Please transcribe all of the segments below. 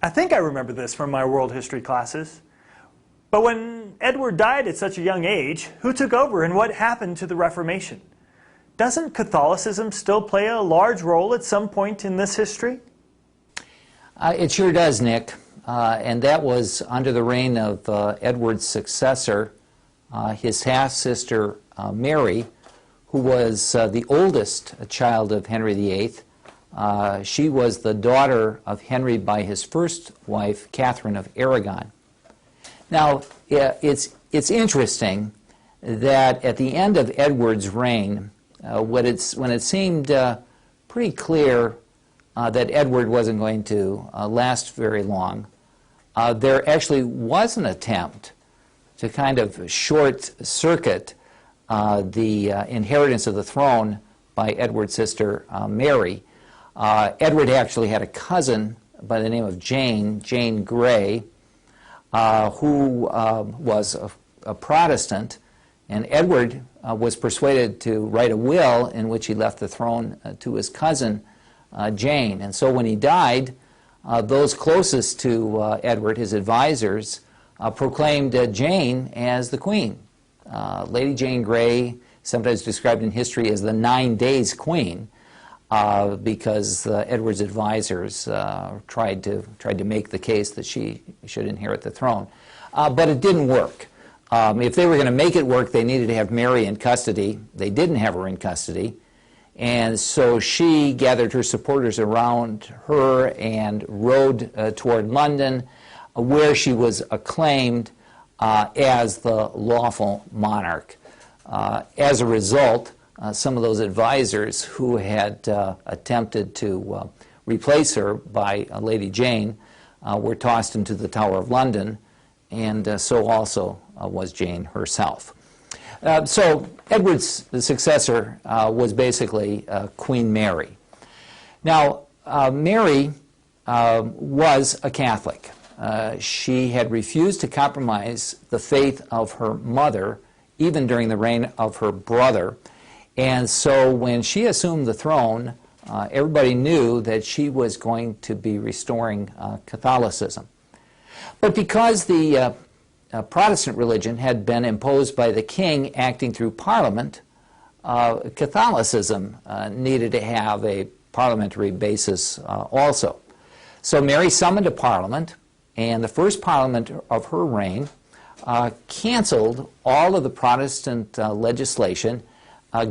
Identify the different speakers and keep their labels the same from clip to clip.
Speaker 1: I think I remember this from my world history classes. But when Edward died at such a young age, who took over and what happened to the Reformation? Doesn't Catholicism still play a large role at some point in this history?
Speaker 2: It sure does, Nick. And that was under the reign of Edward's successor, his half-sister Mary, who was the oldest child of Henry VIII. She was the daughter of Henry by his first wife, Catherine of Aragon. Now, it's interesting that at the end of Edward's reign, when it seemed pretty clear that Edward wasn't going to last very long, there actually was an attempt to kind of short-circuit the inheritance of the throne by Edward's sister Mary. Edward actually had a cousin by the name of Jane Grey, who was a Protestant, and Edward was persuaded to write a will in which he left the throne to his cousin Jane. And so when he died, those closest to Edward, his advisors, proclaimed Jane as the queen. Lady Jane Grey, sometimes described in history as the 9 days queen, because Edward's advisors tried to make the case that she should inherit the throne. But it didn't work. If they were going to make it work, they needed to have Mary in custody. They didn't have her in custody. And so she gathered her supporters around her and rode toward London, where she was acclaimed as the lawful monarch. As a result, some of those advisors who had attempted to replace her by Lady Jane were tossed into the Tower of London, and so also was Jane herself. So Edward's successor was basically Queen Mary. Now, Mary was a Catholic. She had refused to compromise the faith of her mother, even during the reign of her brother. And so when she assumed the throne, everybody knew that she was going to be restoring Catholicism. But because the Protestant religion had been imposed by the king acting through Parliament, Catholicism needed to have a parliamentary basis also. So Mary summoned a parliament, and the first parliament of her reign canceled all of the Protestant legislation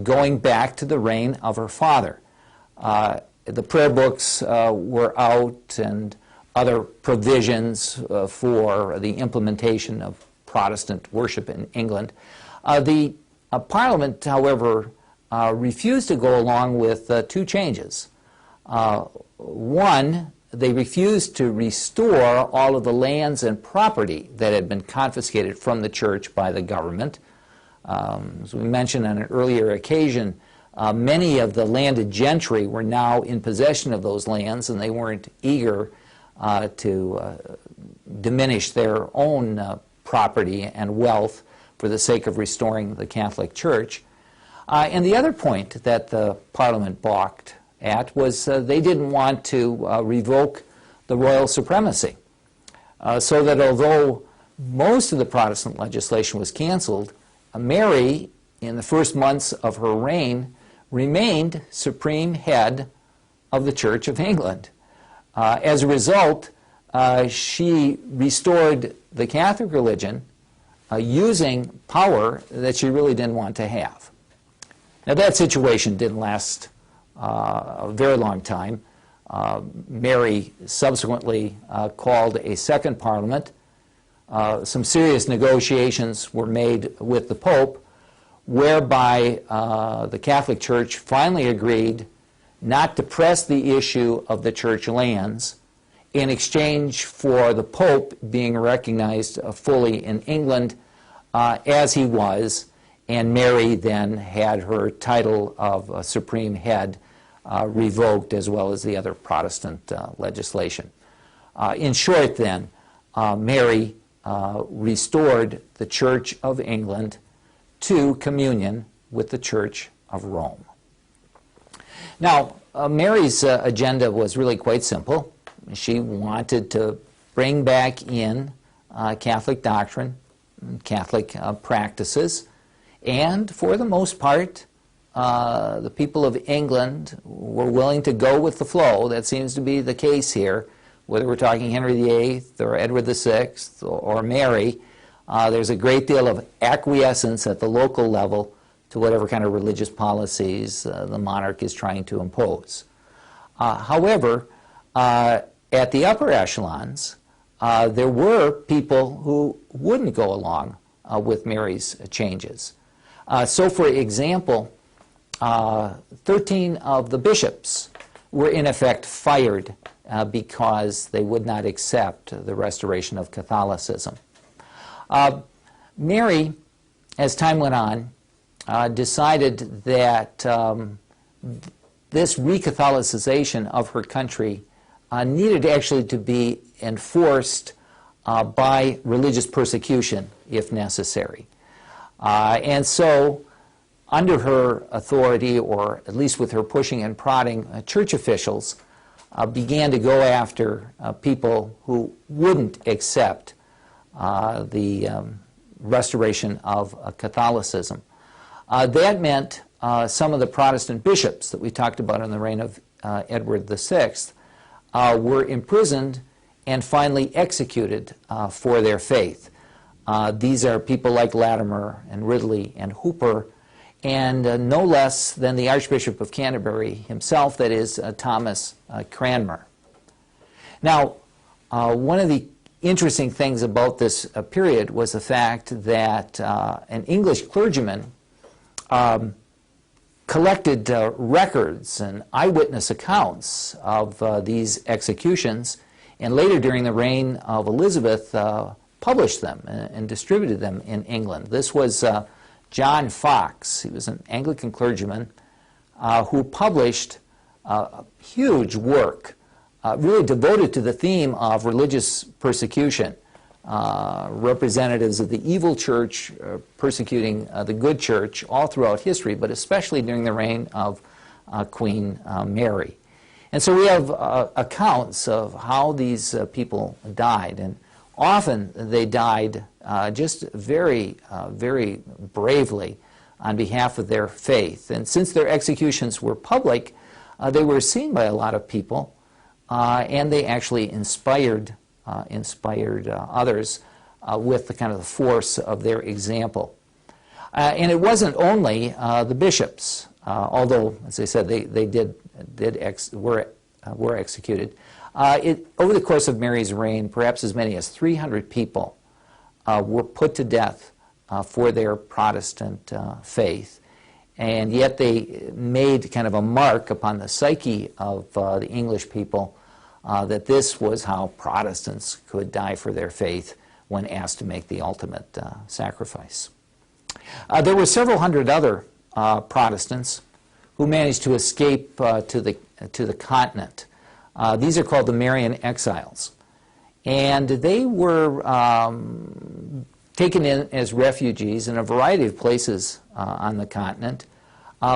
Speaker 2: going back to the reign of her father. The prayer books were out, and other provisions for the implementation of Protestant worship in England. The Parliament, however, refused to go along with two changes. One, they refused to restore all of the lands and property that had been confiscated from the church by the government. As we mentioned on an earlier occasion, many of the landed gentry were now in possession of those lands, and they weren't eager to diminish their own property and wealth for the sake of restoring the Catholic Church. And the other point that the Parliament balked at was they didn't want to revoke the royal supremacy. So that although most of the Protestant legislation was canceled, Mary, in the first months of her reign, remained supreme head of the Church of England. As a result, she restored the Catholic religion using power that she really didn't want to have. Now, that situation didn't last a very long time. Mary subsequently called a second parliament. Some serious negotiations were made with the Pope, whereby the Catholic Church finally agreed not to press the issue of the church lands in exchange for the Pope being recognized fully in England as he was, and Mary then had her title of supreme head revoked, as well as the other Protestant legislation. In short, then, Mary restored the Church of England to communion with the Church of Rome. Now, Mary's agenda was really quite simple. She wanted to bring back in Catholic doctrine, Catholic practices, and for the most part, the people of England were willing to go with the flow. That seems to be the case here, whether we're talking Henry VIII or Edward VI or Mary. There's a great deal of acquiescence at the local level to whatever kind of religious policies the monarch is trying to impose. However, at the upper echelons, there were people who wouldn't go along with Mary's changes. So, for example, 13 of the bishops were in effect fired because they would not accept the restoration of Catholicism. Mary, as time went on, decided that this re-Catholicization of her country needed actually to be enforced by religious persecution, if necessary. And so, under her authority, or at least with her pushing and prodding, church officials began to go after people who wouldn't accept the restoration of Catholicism. That meant some of the Protestant bishops that we talked about in the reign of Edward VI were imprisoned and finally executed for their faith. These are people like Latimer and Ridley and Hooper, and no less than the Archbishop of Canterbury himself, that is Thomas Cranmer. Now, one of the interesting things about this period was the fact that an English clergyman collected records and eyewitness accounts of these executions, and later during the reign of Elizabeth published them and distributed them in England. This was John Fox. He was an Anglican clergyman who published a huge work really devoted to the theme of religious persecution. Representatives of the evil church persecuting the good church all throughout history, but especially during the reign of Queen Mary. And so we have accounts of how these people died, and often they died just very, very bravely on behalf of their faith. And since their executions were public, they were seen by a lot of people, and they actually inspired others with the kind of the force of their example. And it wasn't only the bishops, although, as I said, they were executed. Over the course of Mary's reign, perhaps as many as 300 people were put to death for their Protestant faith. And yet they made kind of a mark upon the psyche of the English people that this was how Protestants could die for their faith when asked to make the ultimate sacrifice. There were several hundred other Protestants who managed to escape to the continent. These are called the Marian exiles. And they were taken in as refugees in a variety of places on the continent.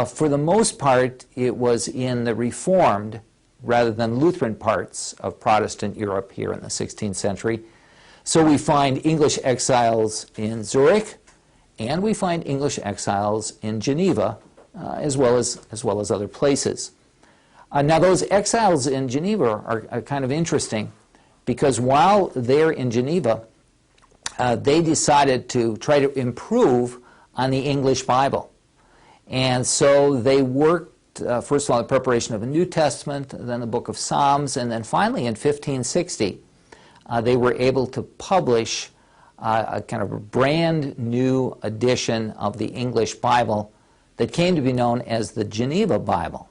Speaker 2: For the most part, it was in the Reformed rather than Lutheran parts of Protestant Europe here in the 16th century. So we find English exiles in Zurich, and we find English exiles in Geneva, as well as other places. Now those exiles in Geneva are kind of interesting, because while they're in Geneva, they decided to try to improve on the English Bible. And so they worked, first of all, the preparation of a New Testament, then the book of Psalms, and then finally in 1560, they were able to publish a kind of a brand new edition of the English Bible that came to be known as the Geneva Bible.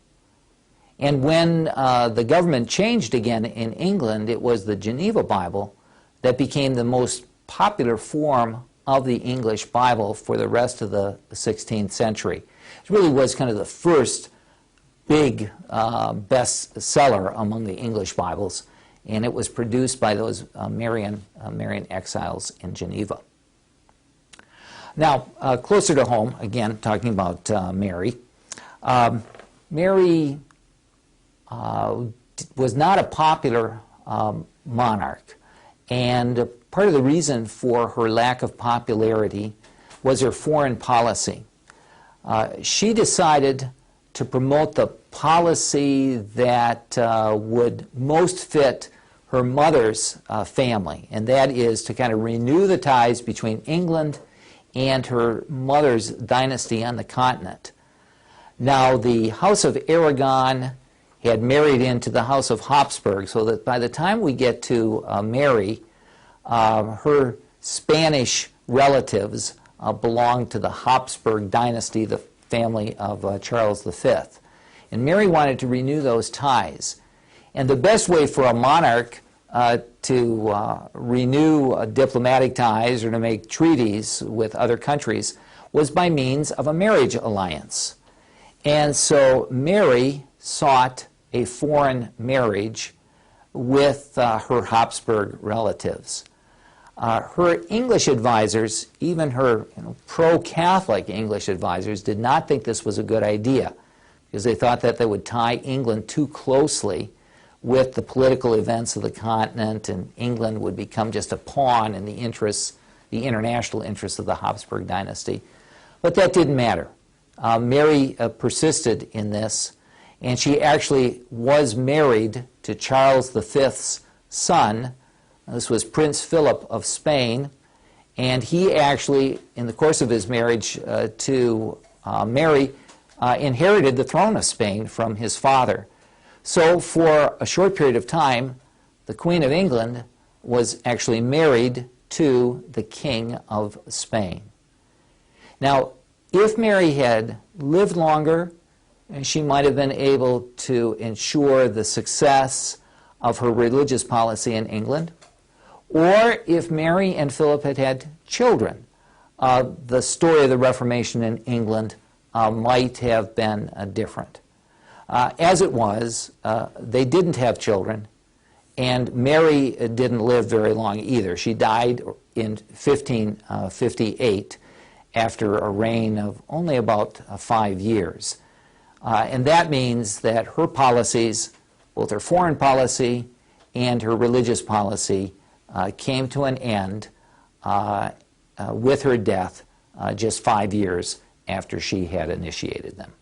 Speaker 2: And when the government changed again in England, it was the Geneva Bible that became the most popular form of the English Bible for the rest of the 16th century. It really was kind of the first big bestseller among the English Bibles, and it was produced by those Marian exiles in Geneva. Now, closer to home, again, talking about Mary. Mary was not a popular monarch. And part of the reason for her lack of popularity was her foreign policy. She decided to promote the policy that would most fit her mother's family, and that is to kind of renew the ties between England and her mother's dynasty on the continent. Now, the House of Aragon had married into the House of Habsburg, so that by the time we get to Mary, her Spanish relatives belonged to the Habsburg dynasty, the family of Charles V. And Mary wanted to renew those ties. And the best way for a monarch to renew diplomatic ties or to make treaties with other countries was by means of a marriage alliance. And so Mary sought a foreign marriage with her Habsburg relatives. Her English advisors, even her pro-Catholic English advisors, did not think this was a good idea because they thought that they would tie England too closely with the political events of the continent, and England would become just a pawn in the interests, the international interests of the Habsburg dynasty. But that didn't matter. Mary persisted in this, and she actually was married to Charles V's son. This was Prince Philip of Spain, and he actually, in the course of his marriage to Mary, inherited the throne of Spain from his father. So for a short period of time, the Queen of England was actually married to the King of Spain. Now, if Mary had lived longer, she might have been able to ensure the success of her religious policy in England. Or if Mary and Philip had had children, the story of the Reformation in England might have been different. As it was, they didn't have children, and Mary didn't live very long either. She died in 1558 after a reign of only about 5 years. And that means that her policies, both her foreign policy and her religious policy, came to an end with her death just 5 years after she had initiated them.